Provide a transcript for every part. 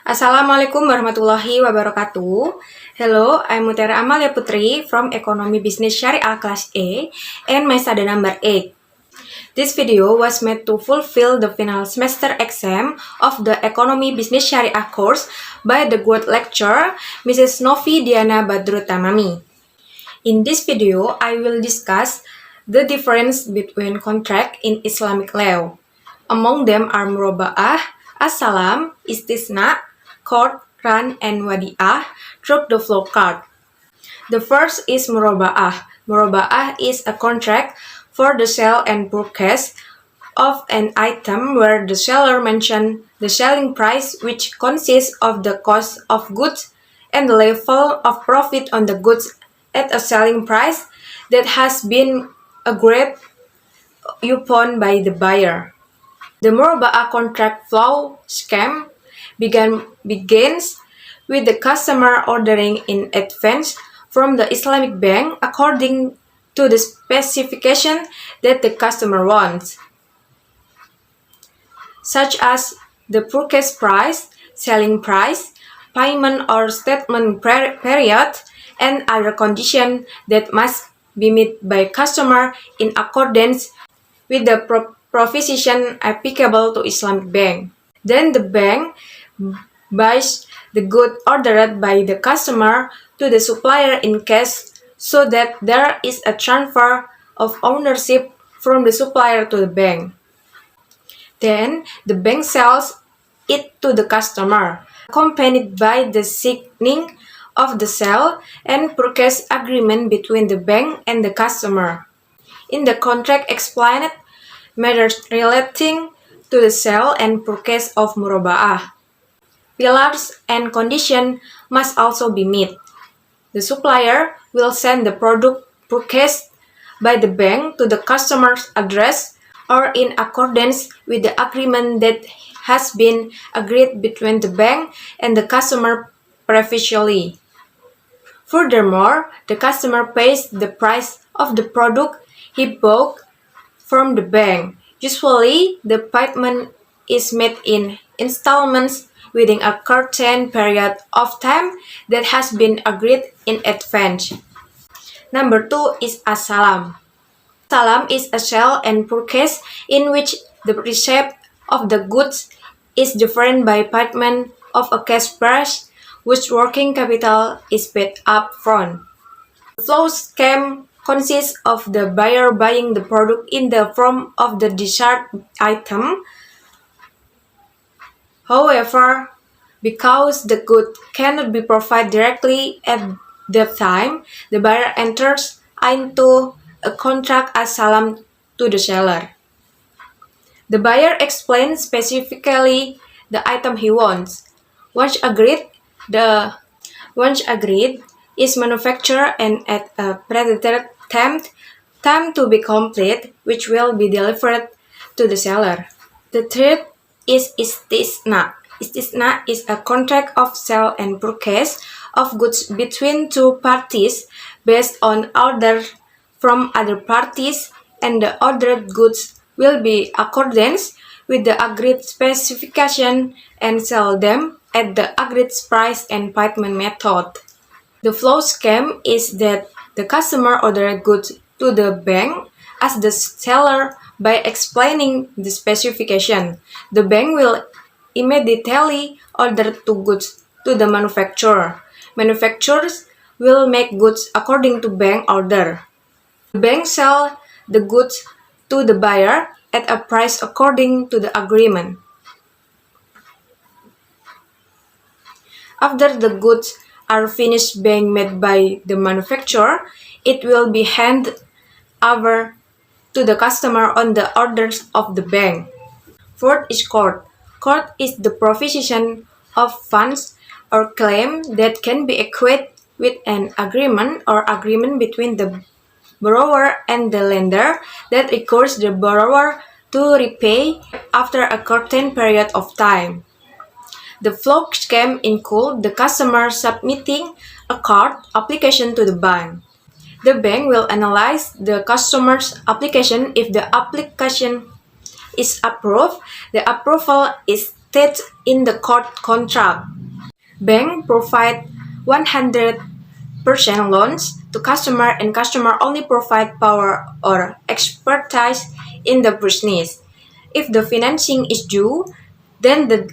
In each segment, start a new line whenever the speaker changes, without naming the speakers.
Assalamualaikum warahmatullahi wabarakatuh. Hello, I'm Mutiara Amalia Putri from Economy Business Syariah Class A and my study number 8. This video was made to fulfill the final semester exam of the Economy Business Syariah course by the good lecturer, Mrs. Novi Diana Badrut Tamami. In this video, I will discuss the difference between contract in Islamic law. Among them are muraba'ah, as-salam, istisna, court, ran, and wadi'ah through the flow card. The first is muraba'ah. Muraba'ah is a contract for the sale and purchase of an item where the seller mentions the selling price, which consists of the cost of goods and the level of profit on the goods at a selling price that has been agreed upon by the buyer. The muraba'ah contract flow scheme begins with the customer ordering in advance from the Islamic bank according to the specification that the customer wants, such as the purchase price, selling price, payment or statement period, and other conditions that must be met by customer in accordance with the provision applicable to Islamic bank. Then the bank buys the good ordered by the customer to the supplier in cash so that there is a transfer of ownership from the supplier to the bank. Then the bank sells it to the customer, accompanied by the signing of the sale and purchase agreement between the bank and the customer. In the contract explained matters relating to the sale and purchase of muraba'ah. Pillars and conditions must also be met. The supplier will send the product purchased by the bank to the customer's address or in accordance with the agreement that has been agreed between the bank and the customer previously. Furthermore, the customer pays the price of the product he bought from the bank. Usually, the payment is made in installments within a certain period of time that has been agreed in advance. Number 2 is as-salam. Salam is a sale and purchase in which the receipt of the goods is different by payment of a cash price whose working capital is paid up front. The flow scheme consists of the buyer buying the product in the form of the desired item. However, because the good cannot be provided directly at that time, the buyer enters into a contract as-salam to the seller. The buyer explains specifically the item he wants. Once agreed is manufactured and at a predetermined time to be complete, which will be delivered to the seller. The third is istisna. Istisna is a contract of sale and purchase of goods between two parties based on orders from other parties, and the ordered goods will be accordance with the agreed specification and sell them at the agreed price and payment method. The flow scheme is that the customer orders goods to the bank as the seller by explaining the specification. The bank will immediately order two goods to the manufacturer. Manufacturers will make goods according to bank order. The bank sells the goods to the buyer at a price according to the agreement. After the goods are finished being made by the manufacturer, it will be handed over to the customer on the orders of the bank. Fourth is court. Court is the provision of funds or claim that can be equated with an agreement or agreement between the borrower and the lender that requires the borrower to repay after a certain period of time. The flow scheme includes the customer submitting a card application to the bank. The bank will analyze the customer's application. If the application is approved, the approval is stated in the court contract. Bank provide 100% loans to customer and customer only provide power or expertise in the business. If the financing is due, then the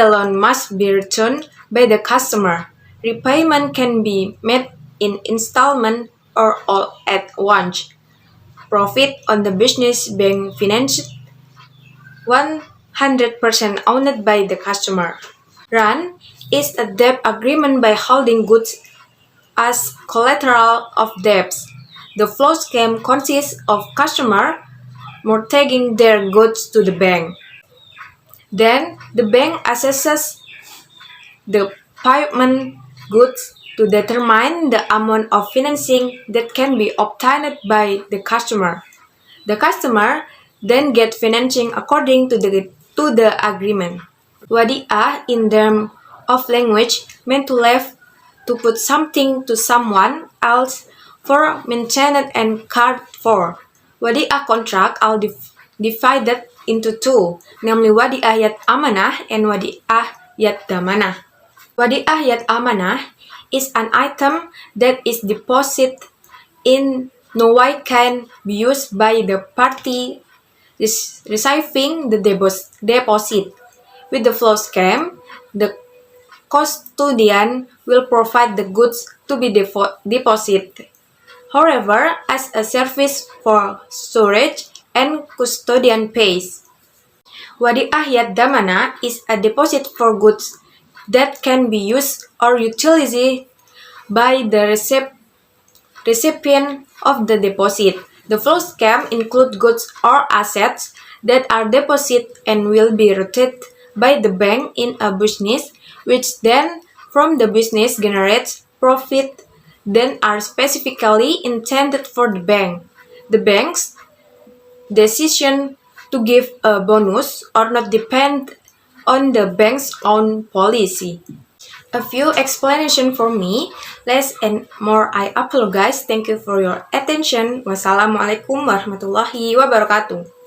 loan must be returned by the customer. Repayment can be made in installment or all at once. Profit on the business being financed 100% owned by the customer. Run is a debt agreement by holding goods as collateral of debts. The flow scheme consists of customer mortgaging their goods to the bank. Then the bank assesses the payment goods to determine the amount of financing that can be obtained by the customer. The customer then gets financing according to the agreement. Wadi'ah in terms of language meant to leave to put something to someone else for maintenance and cared for. Wadi'ah contract are divided into two, namely Wadi'ah Yad Amanah and Wadi'ah Yad Damanah. Wadi'ah Yad Amanah is an item that is deposited in no way can be used by the party receiving the deposit. With the flow scheme, the custodian will provide the goods to be deposited. However, as a service for storage and custodian pays. Wadi'ah Yad Damana is a deposit for goods that can be used or utilized by the recipient of the deposit. The flow scheme includes goods or assets that are deposited and will be rotated by the bank in a business, which then from the business generates profit that are specifically intended for the bank. The bank's decision to give a bonus or not depend on the bank's own policy. A few explanation for me, less and more I apologize. Thank you for your attention. Wassalamualaikum warahmatullahi wabarakatuh.